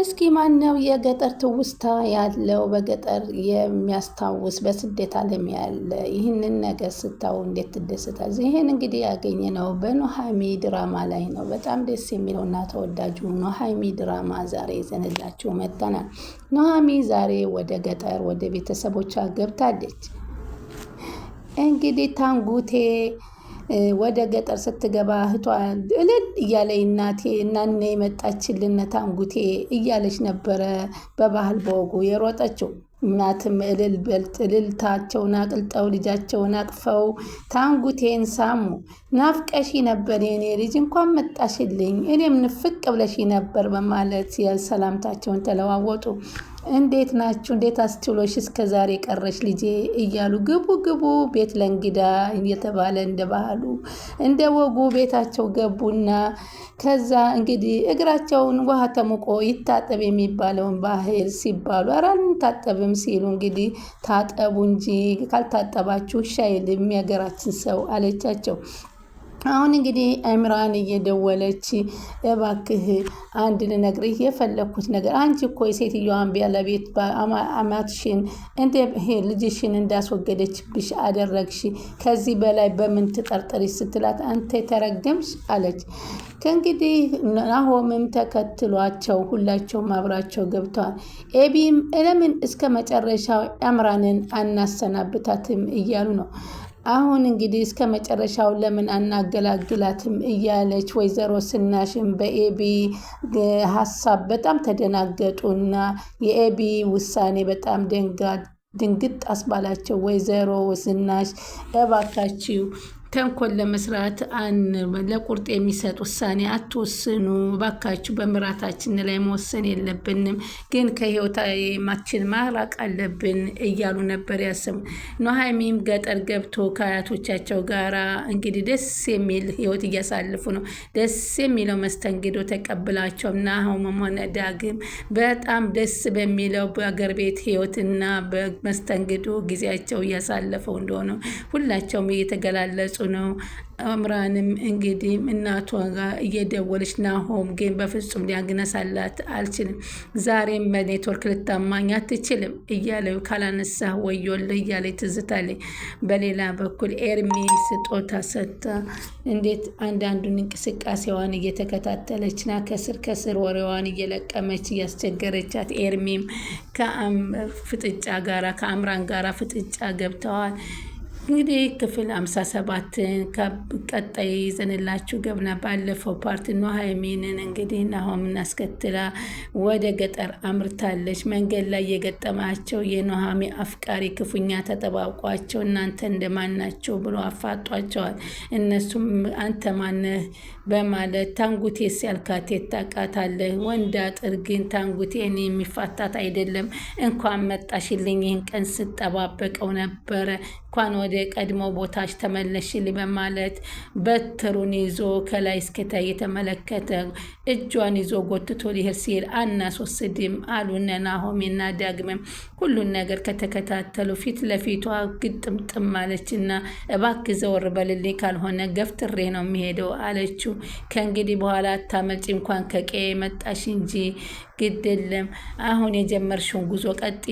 እስኪ ማነው የገጠር ትውስታ ያለው በገጠር የሚያስታውስ በስደት ዓለም ያለ ይህንን ነገር ስታው እንዴት ትደሰታል? ይህን እንግዲህ ያገኘነው በኑሃሚ ድራማ ላይ ነው። በጣም ደስ የሚለውና ተወዳጁ ኑሃሚ ድራማ ዛሬ ይዘንላችሁ መጥተናል። ኑሃሚ ዛሬ ወደ ገጠር ወደ ቤተሰቦቿ ገብታለች። እንግዲህ ታንጉቴ ወደ ገጠር ስትገባ እህቷ እልል እያለች እናኔ የመጣችልን ታንጉቴ እያለች ነበረ በባህል በወጉ የሮጠችው። እናትም እልልታቸውን አቅልጠው ልጃቸውን አቅፈው ታንጉቴን ሳሙ። ናፍቀሺ ነበር የኔ ልጅ እንኳን መጣሽልኝ፣ እኔም ንፍቅ ብለሺ ነበር በማለት የሰላምታቸውን ተለዋወጡ። እንዴት ናችሁ? እንዴት አስችሎሽ እስከ ዛሬ ቀረሽ ልጄ እያሉ ግቡ ግቡ ቤት ለእንግዳ እየተባለ እንደ ባህሉ እንደ ወጉ ቤታቸው ገቡና ከዛ እንግዲህ እግራቸውን ውሃ ተሙቆ ይታጠብ የሚባለውን ባህል ሲባሉ ኧረ አንታጠብም ሲሉ እንግዲህ ታጠቡ እንጂ ካልታጠባችሁ ሻይልም የሀገራችን ሰው አለቻቸው። አሁን እንግዲህ አምራን እየደወለች እባክህ አንድ ልነግርህ የፈለኩት ነገር፣ አንቺ እኮ የሴትዮዋን ባለቤት አማትሽን እንደ ልጅሽን እንዳስወገደችብሽ አደረግሽ፣ ከዚህ በላይ በምን ትጠርጥሪሽ ስትላት አንተ የተረገምሽ አለች። ከእንግዲህ ናሆምም ተከትሏቸው ሁላቸውም አብራቸው ገብተዋል። ኤቢም ለምን እስከ መጨረሻው አምራንን አናሰናብታትም እያሉ ነው። አሁን እንግዲህ እስከ መጨረሻው ለምን አናገላግላትም እያለች ወይዘሮ ስናሽም በኤቢ ሀሳብ በጣም ተደናገጡና የኤቢ ውሳኔ በጣም ድንግጥ አስባላቸው። ወይዘሮ ስናሽ እባካችሁ ተንኮል ለመስራት ለቁርጥ የሚሰጥ ውሳኔ አትወስኑ ባካችሁ፣ በምራታችን ላይ መወሰን የለብንም፣ ግን ከህይወታችን ማራቅ አለብን እያሉ ነበር ያሰሙ። ኑሃሚም ገጠር ገብቶ ከአያቶቻቸው ጋራ እንግዲህ ደስ የሚል ህይወት እያሳልፉ ነው። ደስ የሚለው መስተንግዶ ተቀብላቸው ናሆምም ሆነ ዳግም በጣም ደስ በሚለው በአገር ቤት ህይወትና በመስተንግዶ ጊዜያቸው እያሳለፈው እንደሆነ ሁላቸውም እየተገላለጹ ነው። አምራንም እንግዲህ እናቷ ጋር እየደወለች ናሆም ግን በፍጹም ሊያግነሳላት አልችልም፣ ዛሬም በኔትወርክ ልታማኝ አትችልም እያለ ካላነሳ ወዮለ እያለ ትዝታለች። በሌላ በኩል ኤርሚ ስጦታ ሰጥታ እንዴት አንዳንዱን እንቅስቃሴዋን እየተከታተለች ና ከስር ከስር ወሬዋን እየለቀመች እያስቸገረቻት፣ ኤርሚም ከፍጥጫ ጋራ ከአምራን ጋራ ፍጥጫ ገብተዋል። እንግዲህ ክፍል 57 ቀጣይ ይዘንላችሁ ገብና ባለፈው ፓርት ኑሃሚንን እንግዲህ ናሆምን አስከትላ ወደ ገጠር አምርታለች። መንገድ ላይ የገጠማቸው የኑሃሚ አፍቃሪ ክፉኛ ተጠባብቋቸው እናንተ እንደማናቸው ብሎ አፋጧቸዋል። እነሱም አንተ ማነህ በማለት ታንጉቴ ሲያልካት ታውቃታለህ፣ ወንድ አጥር ግን ታንጉቴን የሚፋታት አይደለም፣ እንኳን መጣሽልኝ፣ ይህን ቀን ስጠባበቀው ነበረ፣ እንኳን ወደ ቀድሞ ቦታች ተመለሽልኝ በማለት በትሩን ይዞ ከላይ እስከታይ የተመለከተ እጇን ይዞ ጎትቶ ሊሄድ ሲል አናስወስድም አሉነ ናሆሜና ዳግምም። ሁሉን ነገር ከተከታተሉ ፊት ለፊቷ ግጥምጥም አለችና እባክህ ዘወር በልልኝ ካልሆነ ገፍትሬ ነው የሚሄደው አለችው። ከእንግዲህ በኋላ አታመልጭ፣ እንኳን ከቀዬ መጣሽ እንጂ ግድ የለም አሁን የጀመርሽውን ጉዞ ቀጢ፣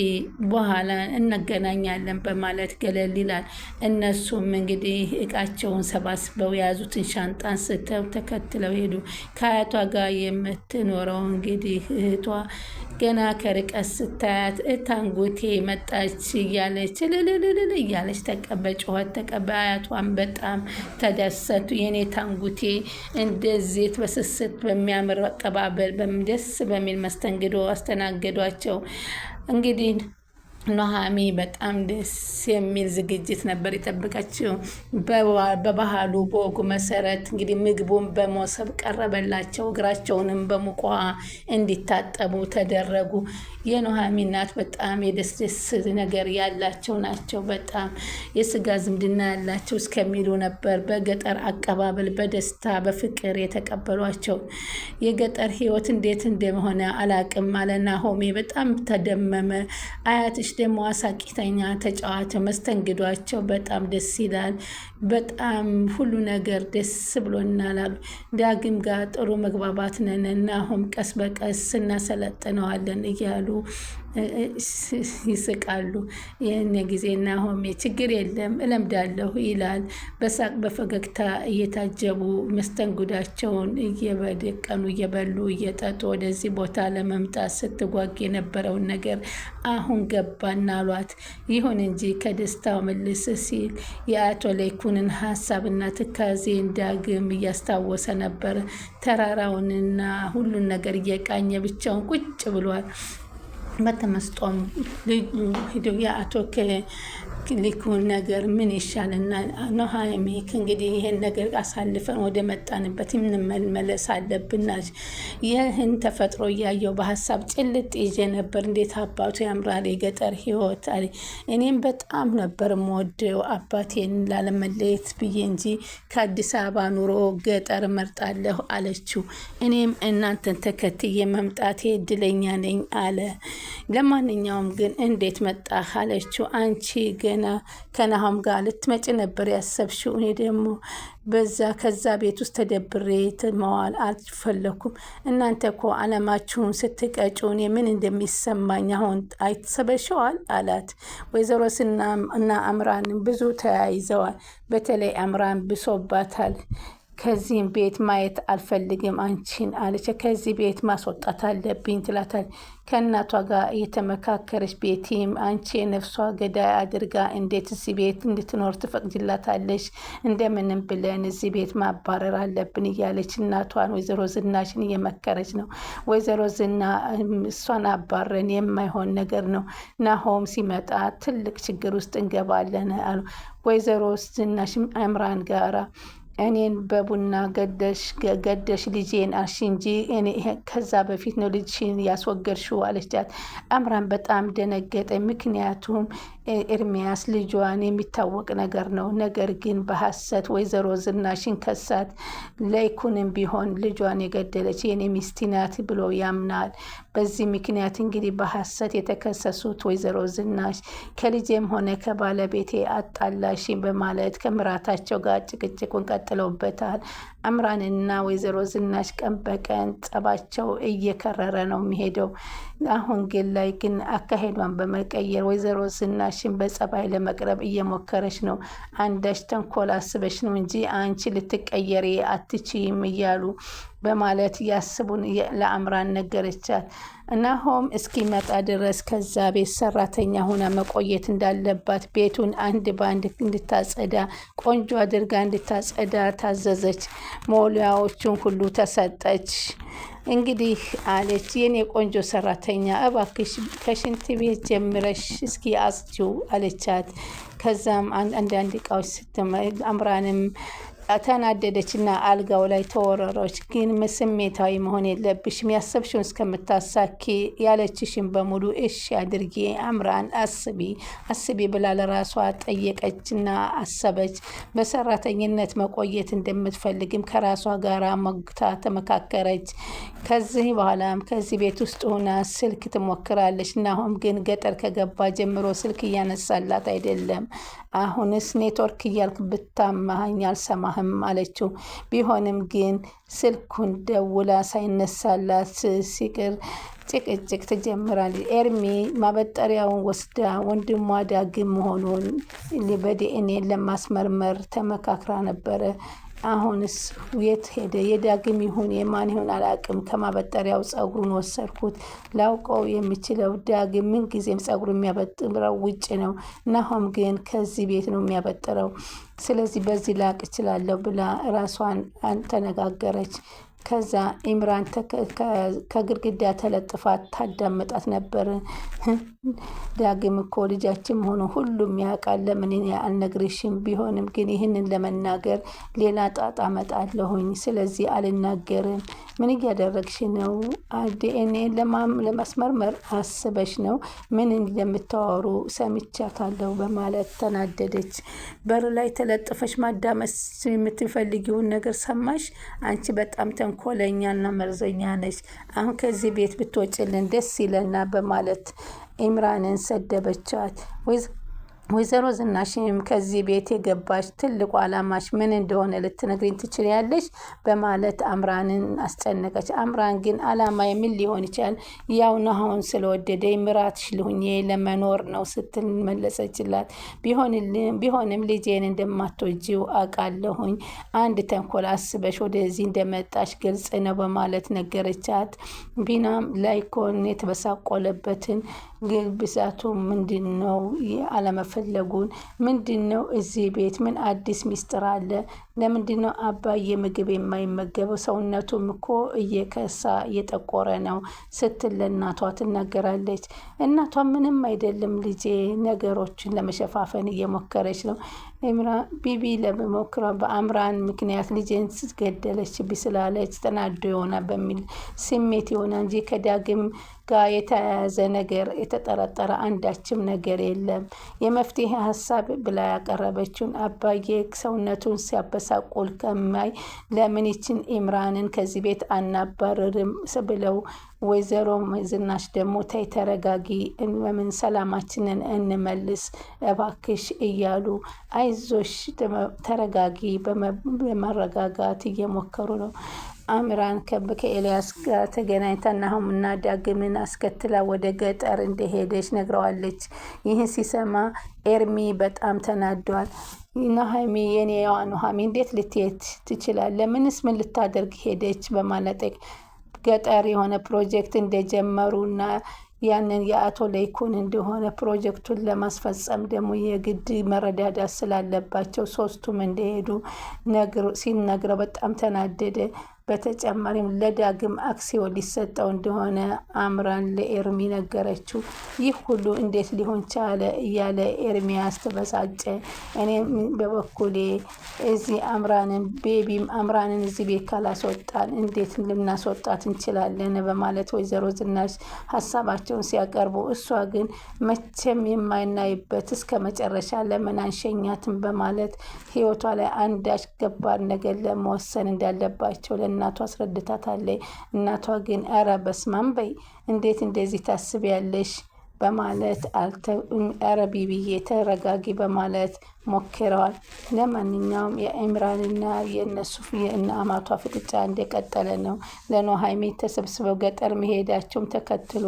በኋላ እንገናኛለን በማለት ገለል ይላል። እነሱም እንግዲህ እቃቸውን ሰባስበው የያዙትን ሻንጣ አንስተው ተከትለው ሄዱ። ከአያቷ ጋር የምትኖረው እንግዲህ እህቷ ገና ከርቀት ስታያት ታንጉቴ መጣች እያለች ልልልል እያለች ጩኸት ተቀበ። አያቷን በጣም ተደሰቱ። የኔ ታንጉቴ እንደዚህ በስስት በሚያምር አቀባበል ደስ በሚል መስተንግዶ አስተናገዷቸው። እንግዲህ ኑሃሚ በጣም ደስ የሚል ዝግጅት ነበር የጠበቀችው። በባህሉ በወጉ መሰረት እንግዲህ ምግቡን በሞሰብ ቀረበላቸው። እግራቸውንም በሙቋ እንዲታጠቡ ተደረጉ። የኑሃሚ እናት በጣም የደስ ነገር ያላቸው ናቸው። በጣም የስጋ ዝምድና ያላቸው እስከሚሉ ነበር በገጠር አቀባበል በደስታ በፍቅር የተቀበሏቸው። የገጠር ህይወት እንዴት እንደሆነ አላቅም አለ ናሆሜ። በጣም ተደመመ። አያትሽ ደግሞ አሳቂተኛ ተጫዋች፣ መስተንግዷቸው በጣም ደስ ይላል። በጣም ሁሉ ነገር ደስ ብሎናል አሉ። ዳግም ጋር ጥሩ መግባባት ነን እና አሁን ቀስ በቀስ እናሰለጥነዋለን እያሉ ይስቃሉ። ይህን ጊዜ ናሆም ችግር የለም እለምዳለሁ ይላል። በሳቅ በፈገግታ እየታጀቡ መስተንግዳቸውን እየበደቀኑ እየበሉ እየጠጡ ወደዚህ ቦታ ለመምጣት ስትጓግ የነበረውን ነገር አሁን ገባና አሏት። ይሁን እንጂ ከደስታው መልስ ሲል የአቶ ለይኩንን ሀሳብና ትካዜን ዳግም እያስታወሰ ነበር። ተራራውንና ሁሉን ነገር እየቃኘ ብቻውን ቁጭ ብሏል። በተመስጦም ልጁ ሂዶ የአቶ ሊኩን ነገር ምን ይሻልና ኑሃሜ እንግዲህ ይሄን ነገር አሳልፈን ወደ መጣንበት እንመለስ አለብን። ይህን ተፈጥሮ እያየው በሀሳብ ጭልጥ ይዤ ነበር። እንዴት አባቱ ያምራል የገጠር ህይወት አለ። እኔም በጣም ነበር የምወደው አባቴን ላለመለየት ብዬ እንጂ ከአዲስ አበባ ኑሮ ገጠር መርጣለሁ አለችው። እኔም እናንተን ተከትዬ መምጣቴ እድለኛ ነኝ አለ። ለማንኛውም ግን እንዴት መጣህ አለችው። አንቺ ገና ከናሆም ጋር ልትመጪ ነበር ያሰብሽው። እኔ ደግሞ ከዛ ቤት ውስጥ ተደብሬ መዋል አልፈለኩም። እናንተ እኮ አለማችሁን ስትቀጩ እኔ ምን እንደሚሰማኝ አሁን አይተሰበሸዋል አላት። ወይዘሮ እና አምራን ብዙ ተያይዘዋል። በተለይ አምራን ብሶባታል። ከዚህም ቤት ማየት አልፈልግም አንቺን አለች። ከዚህ ቤት ማስወጣት አለብኝ ትላታል። ከእናቷ ጋር እየተመካከረች ቤቲም አንቺ የነፍሷ ገዳይ አድርጋ እንዴት እዚህ ቤት እንድትኖር ትፈቅድላታለች? እንደምንም ብለን እዚህ ቤት ማባረር አለብን እያለች እናቷን ወይዘሮ ዝናሽን እየመከረች ነው። ወይዘሮ ዝና እሷን አባረን የማይሆን ነገር ነው፣ ናሆም ሲመጣ ትልቅ ችግር ውስጥ እንገባለን አሉ። ወይዘሮ ዝናሽ አምራን ጋራ እኔን በቡና ገደሽ ልጄን አልሽ እንጂ ከዛ በፊት ነው ልጅሽን ያስወገድሽው አለቻት። አምራን በጣም ደነገጠ። ምክንያቱም ኤርሚያስ ልጇን የሚታወቅ ነገር ነው። ነገር ግን በሐሰት ወይዘሮ ዝናሽን ከሳት። ለይኩንም ቢሆን ልጇን የገደለች የኔ ሚስት ናት ብሎ ያምናል። በዚህ ምክንያት እንግዲህ በሐሰት የተከሰሱት ወይዘሮ ዝናሽ ከልጄም ሆነ ከባለቤቴ አጣላሽኝ በማለት ከምራታቸው ጋር ጭቅጭቁን ቀጥለውበታል። አምራንና ወይዘሮ ዝናሽ ቀን በቀን ጸባቸው እየከረረ ነው የሚሄደው። አሁን ግን አካሄዷን በመቀየር ወይዘሮ ዝናሽን በጸባይ ለመቅረብ እየሞከረች ነው። አንዳች ተንኮል አስበሽ ነው እንጂ አንቺ ልትቀየሪ አትችይም እያሉ በማለት ያስቡን ለአምራን ነገረቻት። ናሆም እስኪመጣ ድረስ ከዛ ቤት ሰራተኛ ሆና መቆየት እንዳለባት ቤቱን አንድ ባንድ እንድታጸዳ ቆንጆ አድርጋ እንድታጸዳ ታዘዘች። ሞሊያዎቹን ሁሉ ተሰጠች። እንግዲህ አለች የኔ ቆንጆ ሰራተኛ እባክሽ ከሽንት ቤት ጀምረሽ እስኪ አጽጂው አለቻት። ከዛም አንዳንድ እቃዎች አምራንም ተናደደችና አልጋው ላይ ተወረረች። ግን ስሜታዊ መሆን የለብሽም፣ ያሰብሽውን እስከምታሳኪ ያለችሽን በሙሉ እሺ አድርጌ አምራን አስቢ ብላ ለራሷ ጠየቀችና አሰበች። በሰራተኝነት መቆየት እንደምትፈልግም ከራሷ ጋር መግታ ተመካከረች። ከዚህ በኋላም ከዚህ ቤት ውስጥ ሆና ስልክ ትሞክራለች። ናሆም ግን ገጠር ከገባ ጀምሮ ስልክ እያነሳላት አይደለም። አሁንስ ኔትወርክ እያልክ ብታማኝ አልሰማህም አለችው። ቢሆንም ግን ስልኩን ደውላ ሳይነሳላት ሲቅር ጭቅጭቅ ትጀምራለች። ኤርሚ ማበጠሪያውን ወስዳ ወንድሟ ዳግም መሆኑን በዲኤንኤ ለማስመርመር ተመካክራ ነበረ። አሁንስ የት ሄደ? የዳግም ይሁን የማን ይሁን አላቅም። ከማበጠሪያው ጸጉሩን ወሰድኩት። ላውቀው የሚችለው ዳግም ምን ጊዜም ጸጉሩ የሚያበጥረው ውጭ ነው። ናሆም ግን ከዚህ ቤት ነው የሚያበጥረው። ስለዚህ በዚህ ላቅ እችላለሁ ብላ ራሷን ተነጋገረች። ከዛ ኢምራን ከግድግዳ ተለጥፋ ታዳመጣት ነበር። ዳግም እኮ ልጃችን መሆኑ ሁሉም ያውቃል፣ ለምን አልነግርሽም? ቢሆንም ግን ይህንን ለመናገር ሌላ ጣጣ መጣለሁኝ፣ ስለዚህ አልናገርም። ምን እያደረግሽ ነው? ዲኤንኤ ለማስመርመር አስበሽ ነው? ምን እንደምታወሩ ሰምቻታለሁ በማለት ተናደደች። በር ላይ ተለጥፈሽ ማዳመስ የምትፈልጊውን ነገር ሰማሽ? አንቺ በጣም ተንኮለኛና መርዘኛ ነች። አሁን ከዚህ ቤት ብትወጭልን ደስ ይለና በማለት ኢምራንን ሰደበቻት። ወይዘሮ ዝናሽም ከዚህ ቤት የገባሽ ትልቁ ዓላማሽ ምን እንደሆነ ልትነግሪኝ ትችላለሽ? በማለት አምራንን አስጨነቀች። አምራን ግን ዓላማዬ ምን ሊሆን ይችላል? ያው ናሆን ስለወደደ ምራትሽ ልሁኜ ለመኖር ነው ስትል መለሰችላት። ቢሆንም ልጄን እንደማትወጂው አውቃለሁኝ። አንድ ተንኮል አስበሽ ወደዚህ እንደመጣሽ ግልጽ ነው በማለት ነገረቻት። ቢናም ላይኮን የተበሳቆለበትን ግልብሳቱ ምንድን ነው አለመፈለጉን፣ ምንድን ነው እዚህ ቤት ምን አዲስ ሚስጥር አለ? ለምንድን ነው አባዬ ምግብ የማይመገበው? ሰውነቱም እኮ እየከሳ እየጠቆረ ነው ስትል ለእናቷ ትናገራለች። እናቷ ምንም አይደለም ልጄ ነገሮችን ለመሸፋፈን እየሞከረች ነው። ቢቢ ለመሞክሯ በአምራን ምክንያት ልጄን ስገደለች ስላለች ተናዶ የሆነ በሚል ስሜት የሆነ እንጂ ከዳግም ጋር የተያያዘ ነገር የተጠረጠረ አንዳችም ነገር የለም። የመፍትሄ ሀሳብ ብላ ያቀረበችውን አባዬ ሰውነቱን ሲያበሳቁል ከማይ ለምን ይችን ኢምራንን ከዚህ ቤት አናባረርም ብለው ወይዘሮ ዝናሽ ደግሞ ተይ ተረጋጊ፣ ለምን ሰላማችንን እንመልስ እባክሽ እያሉ አይዞሽ ተረጋጊ በመረጋጋት እየሞከሩ ነው። አምራን ከኤልያስ ጋር ተገናኝታ ናሆምና ዳግምን አስከትላ ወደ ገጠር እንደሄደች ነግረዋለች። ይህን ሲሰማ ኤርሚ በጣም ተናዷል። ኑሃሚ የኔዋ ኑሃሚ እንዴት ልትሄድ ትችላለህ? ምንስ ምን ልታደርግ ሄደች? በማለት ገጠር የሆነ ፕሮጀክት እንደጀመሩና ያንን የአቶ ለይኩን እንደሆነ ፕሮጀክቱን ለማስፈጸም ደግሞ የግድ መረዳዳት ስላለባቸው ሶስቱም እንደሄዱ ሲነግረው በጣም ተናደደ። በተጨማሪም ለዳግም አክሲዮን ሊሰጠው እንደሆነ አምራን ለኤርሚ ነገረችው። ይህ ሁሉ እንዴት ሊሆን ቻለ እያለ ኤርሚያስ ተበሳጨ። እኔም በበኩሌ እዚህ አምራንን እዚህ ቤት ካላስወጣን እንዴት ልናስወጣት እንችላለን? በማለት ወይዘሮ ዝናሽ ሀሳባቸውን ሲያቀርቡ እሷ ግን መቼም የማይናይበት እስከ መጨረሻ ለምን አንሸኛትም? በማለት ህይወቷ ላይ አንዳች ገባር ነገር ለመወሰን እንዳለባቸው እናቷ አስረድታታለች። እናቷ ግን ኧረ በስመ አብ በይ እንዴት እንደዚህ ታስቢያለሽ? በማለት ኧረ ቢቢዬ ተረጋጊ በማለት ሞክረዋል። ለማንኛውም የኢምራንና የእነሱ የአማቷ ፍጥጫ እንደቀጠለ ነው። ለኑሃሚ ተሰብስበው ገጠር መሄዳቸውም ተከትሎ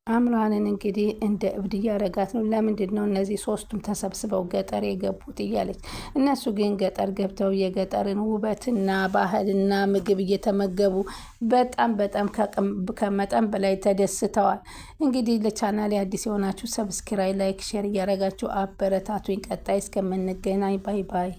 አምራንን እንግዲህ እንደ እብድ እያረጋት ነው። ለምንድን ነው እነዚህ ሶስቱም ተሰብስበው ገጠር የገቡት እያለች፣ እነሱ ግን ገጠር ገብተው የገጠርን ውበትና ባህልና ምግብ እየተመገቡ በጣም ከመጠን በላይ ተደስተዋል። እንግዲህ ለቻናሌ አዲስ የሆናችሁ ሰብስክራይብ፣ ላይክ፣ ሼር እያረጋችሁ አበረታቱኝ። ቀጣይ እስከምንገናኝ ባይ ባይ።